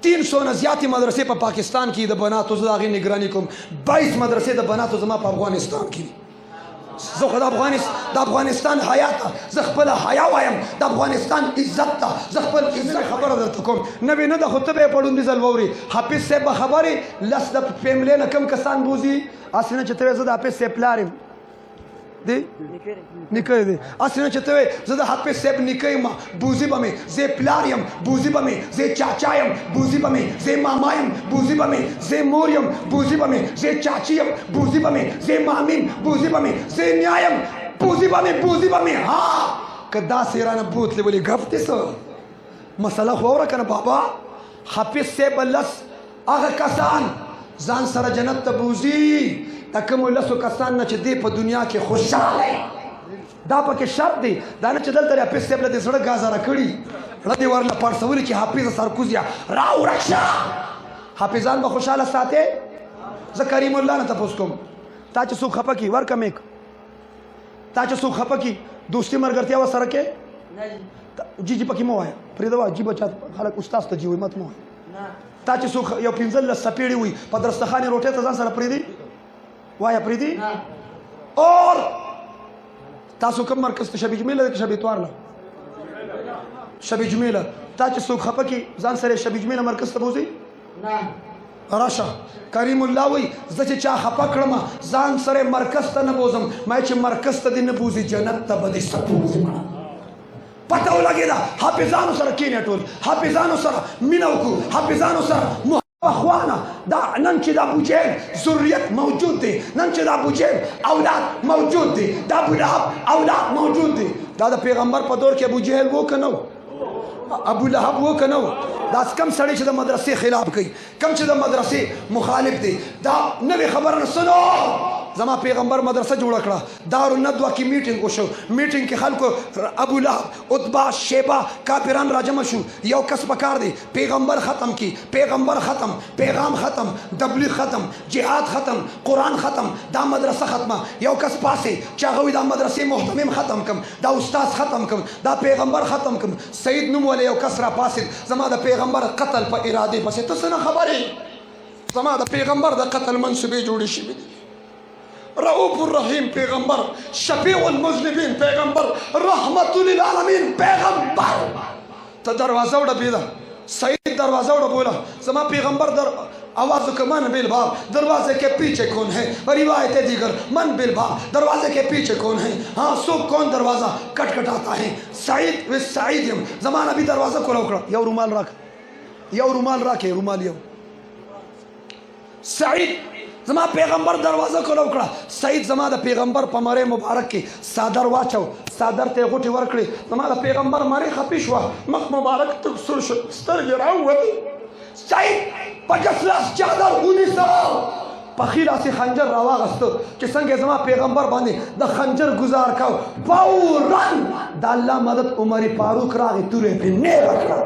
300 نه زیاتې مدرسې په پاکستان کې د بناتو زه د هغې نګراني کوم 22 مدرسې د بناتو زما په افغانستان کې زه خو د افغانستان حیا ته زه خپله حیا وایم د افغانستان عزت ته زه خپل عزت خبره درته کوم نوې نه ده خو ته به یې په ړوندي ځل واورې حافظ صاحب به خبرې لس د فیملۍ نه کم کسان بوځي هسې نه چې ته وایې زه د حافظ صاحب پلار یم دی نیکه دی هسې نه چې ته وایې زه د حافظ صاحب نیکه یم بوځي به مې زه پلار یم بوځي به مې زه چاچا یم بوځي به مې زه ماما یم بوځي به مې زه مور یم بوځي به مې زه چاچی یم بوځي به مې زه مامي یم بوځي به مې زه نیا یم بوځي به مې بوځي به مې ها که داسې رانه بوتلې ولې ګپ دې څه مسله خو اوره که نه بابا حافظ صاحب لس هغه کسان ځان سره جنت ته بوځي د کومو لسو کسان نه چې دی په دنیا کې خوشحاله دا پکې شرط دی دا نه چې دلته حافظ صاحب له دې زړه ګازاره کړي ړه دې ورله پړسولي چې حافظ سرکوزیه راورک شه حافظان به خوشحاله ساتې زه کریم الله نه تپوس کوم تا چې څوک خفه کړي ورکه میک تا چې څوک خفه کړي دوستي ملګرتیا ورسره کې جي جي پکې مه وایه پرېږده وایه جي بچا خلک استاذ ته جي وایي ماته مه وایه تا چې څوک یو 15 څپېړې وي په درستخانې روټۍ ته ځان سره پرېږدي وایا پریدي اور تاسو کوم مرکز ته شبي جمیله ده که شبي اتوار له شبي جمیله تا چې څوک خفه کړي ځان سره شبي جمیله مرکز ته بوځي راشه کریم الله وایي زه چې چا خفه کړم ځان سره مرکز ته نه بوځم ما چې مرکز ته دې نه بوځي جنت ته به دې څه بوځي پته ولګېده حافظانو سره کښېنئ ټول حافظانو سره مینه وکړو حافظانو سره اخوانا دا نن چې د ابوجهل ذریت موجود دی نن چې د ابوجهل اولاد موجود دی د ابولهب اولاد موجود دی دا د پیغمبر په دور کې ابوجهل و که نه و ابولهب و که نه و دا کم سړی چې د مدرسې خلاف کوي کم چې د مدرسې مخالف دی دا نوې خبره نه سنو زما پیغمبر مدرسه جوړه کړه دارالندوه کې میټینګ وشو میټینګ کې خلکو ابولهب عتبه شیبه کافران راجمع شو یو کس پکار دی پیغمبر ختم کی پیغمبر ختم پیغام ختم تبلیغ ختم جهاد ختم قرآن ختم دا مدرسه ختمه یو کس پاسې چې هغه وایي دا مدرسې محتمم ختم کم دا استاد ختم کم دا پیغمبر ختم کم سید نوم والا یو کس را پاسېد زما د پیغمبر قتل په ارادې پسې ته څه نه خبرې زما د پیغمبر د قتل منصوبې جوړې شوي دي رؤوف الرحیم پیغمبر شفیع المذنبین پیغمبر رحمت للعالمین پیغمبر تا دروازه وډبېده سعید دروازه وډبوله زما پیغمبر در आवाज को मन बिलबाब दरवाजे के पीछे कौन है रिवायत दीगर मन बिलबाब दरवाजे के पीछे कौन है हाँ सो कौन दरवाजा खटखटाता है सईद व सईद जमाना भी दरवाजा को रोकड़ा यो रुमाल रखे रुमाल यो सईद जमा पैगंबर दरवाजा को रोकड़ा सईद जमा द पैगंबर पमरे मुबारक के सादर वाचो सादर ते गोटी वर्कड़ी जमा द पैगंबर मारे खपिशवा मख मुबारक तक सुरश स्तर गिरावती सईद पचसलास चादर उनिसा पखीला से खंजर रवागस्तो कि संगे जमा पैगंबर बांधे द खंजर गुजार का फौरन दाल्ला मदद उमर फारूक रागे तुरे पे ने रखड़ा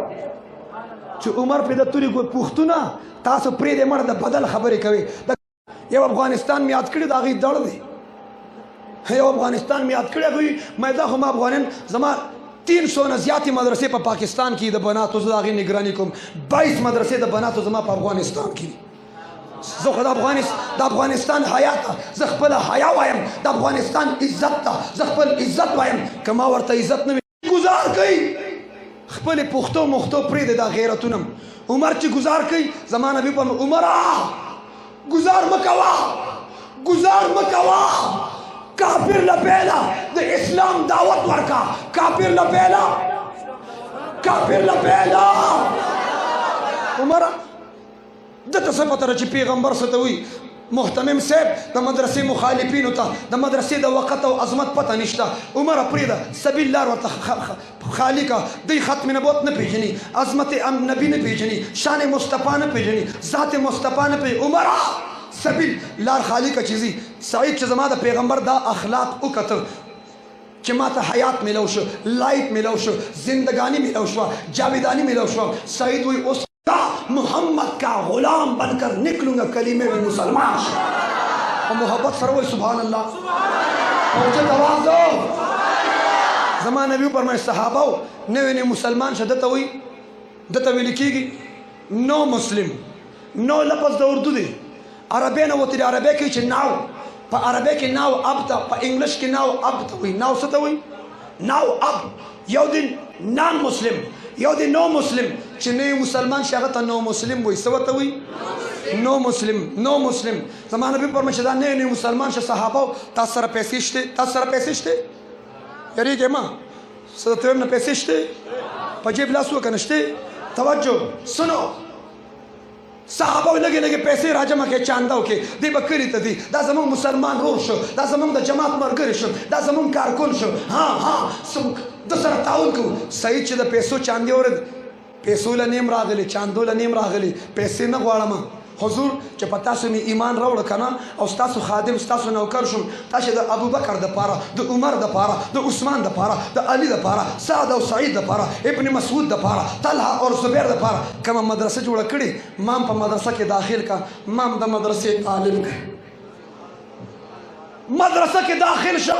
जो उमर पे द तुरी को पुख्तुना तासो प्रे दे मर द बदल खबरे कवे ये अफगानिस्तान में याद करे दागी दड़ दे है अफगानिस्तान में याद करे कोई मैदा हम अफगान जमा 300 न ज्यादा मदरसे पर पाकिस्तान की द बना तो दागी निगरानी को 22 मदरसे द बना तो जमा पर अफगानिस्तान की जो खुद अफगानिस्तान हयात जखपल हया वायम द अफगानिस्तान इज्जत था जखपल इज्जत वायम कमा वर्ता इज्जत ने गुजार गई खपल पुख्तो मुख्तो प्रेद दा गैरतुनम उमर ची गुजार गई जमाना भी पर उमरा गुजार मकवा काफिर लपेला द इस्लाम दावत वर्का काफिर लपेला उमरा दत से पता रची पैगंबर सतवी मुहतमिम सेब द मदरसे मुखालिफिन होता द मदरसे द वक़्त और अज़मत पता निश्ता उमर प्रीदा सबिल्लाह व खालिका दी खत्म नबूत न पेजनी अज़मत नबी ने पेजनी शान मुस्तफ़ा ने पेजनी ज़ात मुस्तफ़ा ने पे उमरा सबिल लार खालिका चीज़ी सईद चज़मा द पैगंबर दा अखलाक उकतर चमाता हयात मिलोश लाइफ मिलोश जिंदगानी मिलोश जावेदानी मिलोश सईद हुई उस मोहम्मद का गुलाम बनकर निकलूंगा कलीमे में मुसलमान और मोहब्बत सरवो सुभान अल्लाह और जब आवाज दो जमाने भी ऊपर मैं सहाबा नए नए मुसलमान शदत हुई दतवी लिखीगी نو مسلم. نو لفظ د اردو دی، عربی نه وتی، عربی کې چې ناو په عربی کې ناو اب ته، په انګلیش کې ناو اب ته وي. ناو څه ته وي؟ ناو اب. یو دی نان مسلم، یو دی نو مسلم. چې نه مسلمان شي هغه ته نو مسلم وي. څه ورته وي؟ نو مسلم. نو مسلم. زما نبي فرمایي چې دا نه مسلمان شه صحابه تاسو سره پیسې شته، تاسو سره پیسې شته؟ یریږه ما څه ته نه پیسې شته؟ په جیب لاس وکنه شته؟ توجه سنو، صحابه لګي لګي پیسې راجمه کې چانداو کې دی بکری ته دی. دا زمون مسلمان روح شو، دا زمون د جماعت مرګري شو، دا زمون کارکون شو. ها سم د سره تعاون کو. صحیح چې د پیسو چاندي ورد، پیسو لنیم راغلي، چاندو لنیم راغلي، پیسې نه غواړم حضور چې په تاسو می ایمان راوړ کنه او تاسو خادم تاسو نوکر شوم. تاسو د ابوبکر د پاره، د عمر د پاره، د عثمان د پاره، د علي د پاره، سعد او سعید د پاره، ابن مسعود د پاره، طلحه او زبیر د پاره کومه مدرسه جوړه کړي. مام په مدرسه کې داخل کا، مام د مدرسې تعلیم کا، مدرسه کې داخل شو.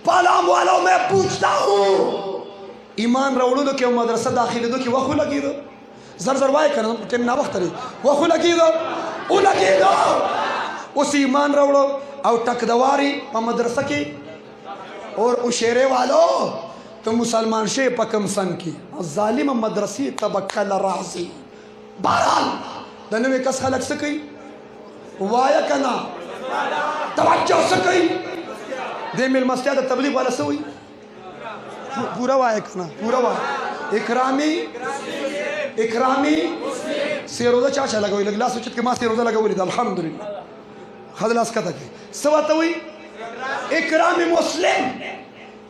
پالام والوں میں پوچھتا ہوں ایمان راوړلو کې او مدرسه داخلېدو کې وخت لګېدو. زر زر وای کنه ټیم نه وخت لري، وخت لګېدو او لګېدو. اوس ایمان راوړو او ټکدواري په مدرسه کې اور اشیره والو تو مسلمان شي په کم سن کې ظالم مدرسې تبکل راځي. بهرحال د نوې کس خلک څه کوي؟ وایه کنه توجه څه کوي؟ د میلمستیا د تبلیغ والا څه وایي؟ پورا وایه کنه پورا وایه. اکرامی سیروزه چا چا لګوي؟ لږ لاس اوچت کې ما سیروزه لګولې ده الحمدلله. ښه لاس کته کې څه ورته وایي؟ اکرام مسلم.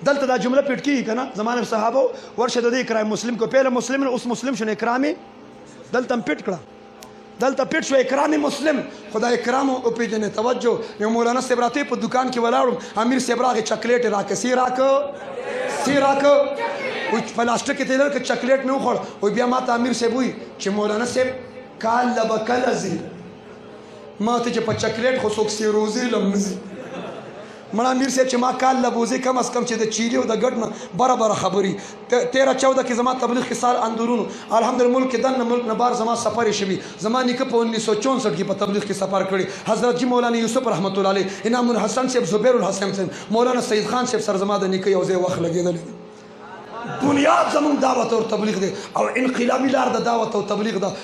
دلته دا جمله پیټ کېږي که نه زمانه صحابو ورشه د دې اکرام مسلم کو. پهله مسلم اوس مسلم شو، اکرامي دلته هم پیټ کړه، دلته پیټ شو اکرام مسلم. خدا اکرام وپېژنې. توجه یو مولانا صاحب راته په دکان کې ولاړم، امیر صاحب راغی چاکلیټ راکړه، سی راکړه، سی راکړه. پلاستیک کې تیل کې چاکلیټ نه وخوړ. او بیا ما ته امیر صاحب وایي چې مولانا صاحب کال له به کله ځي ما ته چې په چاکلیټ خو څوک سیروزې لم نه ځي. مړه امیر صاحب چې ما کال له بوځې کم از کم چې د چیرې او د ګډ نه برابره خبرې 13-14 کې زما تبلیغ کې سال اندرونو الحمدلله ملک کې دننه ملک نه بار زما سفر یې شوي. زما نیکه په 1964 کې په تبلیغ کې سفر کړی. حضرت جي مولانا یوسف رحمت الله علیه، انعام الحسن صاحب، زبیر الحسن صاحب، مولانا سید خان صاحب سره زما د نیکه یو ځای وخت لګېدلی. بنیاد زمونږ دعوت او تبلیغ دی او انقلابي لار د دعوت او تبلیغ ده.